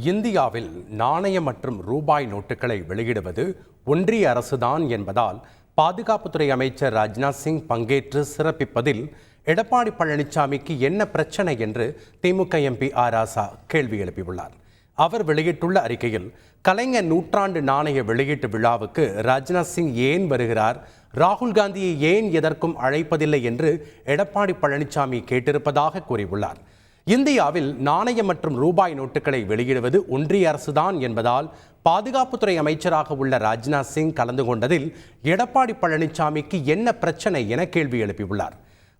இந்தியாவில் நாணய மற்றும் ரூபாய் நோட்டுகளை வெளியிடுவது ஒன்றிய அரசுதான் என்பதால் பாதுகாப்புத்துறை அமைச்சர் ராஜ்நாத் சிங் பங்கேற்று சிறப்பிப்பதில் எடப்பாடி பழனிசாமிக்கு என்ன பிரச்சனை என்று திமுக எம்பி ஆர் ராசா கேள்வி எழுப்பியுள்ளார். அவர் வெளியிட்டுள்ள அறிக்கையில், கலைஞர் நூற்றாண்டு நாணய வெளியீட்டு விழாவுக்கு ராஜ்நாத் சிங் ஏன் வருகிறார், ராகுல் காந்தியை ஏன் எதற்கும் அழைப்பதில்லை என்று எடப்பாடி பழனிசாமி கேட்டிருப்பதாக கூறியுள்ளார். இந்தியாவில் நாணய மற்றும் ரூபாய் நோட்டுகளை வெளியிடுவது ஒன்றிய அரசுதான் என்பதால் பாதுகாப்புத்துறை அமைச்சராக உள்ள ராஜ்நாத் சிங் கலந்து கொண்டதில் எடப்பாடி பழனிசாமிக்கு என்ன பிரச்சனை என கேள்வி எழுப்பியுள்ளார்.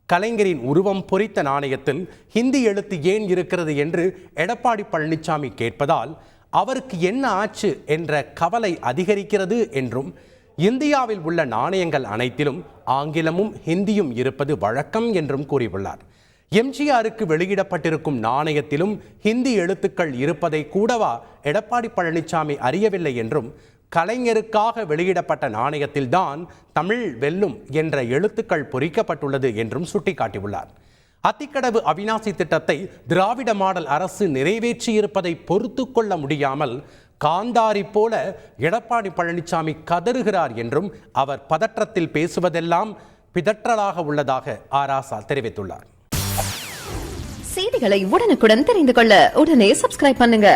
கலைஞரின் உருவம் பொறித்த நாணயத்தில் ஹிந்தி எழுத்து ஏன் இருக்கிறது என்று எடப்பாடி பழனிசாமி கேட்பதால் அவருக்கு என்ன ஆச்சு என்ற கவலை அதிகரிக்கிறது என்றும், இந்தியாவில் உள்ள நாணயங்கள் அனைத்திலும் ஆங்கிலமும் ஹிந்தியும் இருப்பது வழக்கம் என்றும் கூறியுள்ளார். எம்ஜிஆருக்கு வெளியிடப்பட்டிருக்கும் நாணயத்திலும் ஹிந்தி எழுத்துக்கள் இருப்பதை கூடவா எடப்பாடி பழனிசாமி அறியவில்லை என்றும், கலைஞருக்காக வெளியிடப்பட்ட நாணயத்தில்தான் தமிழ் வெல்லும் என்ற எழுத்துக்கள் பொறிக்கப்பட்டுள்ளது என்றும் சுட்டிக்காட்டியுள்ளார். அத்திக்கடவு அவிநாசி திட்டத்தை திராவிட மாடல் அரசு நிறைவேற்றியிருப்பதை பொறுத்து கொள்ள முடியாமல் காந்தாரி போல எடப்பாடி பழனிசாமி கதறுகிறார் என்றும், அவர் பதற்றத்தில் பேசுவதெல்லாம் பிதற்றலாக உள்ளதாக ஆர் ராசா தெரிவித்துள்ளார். செய்திகளை உடனுக்குடன் தெரிந்து கொள்ள உடனே சப்ஸ்கிரைப் பண்ணுங்க.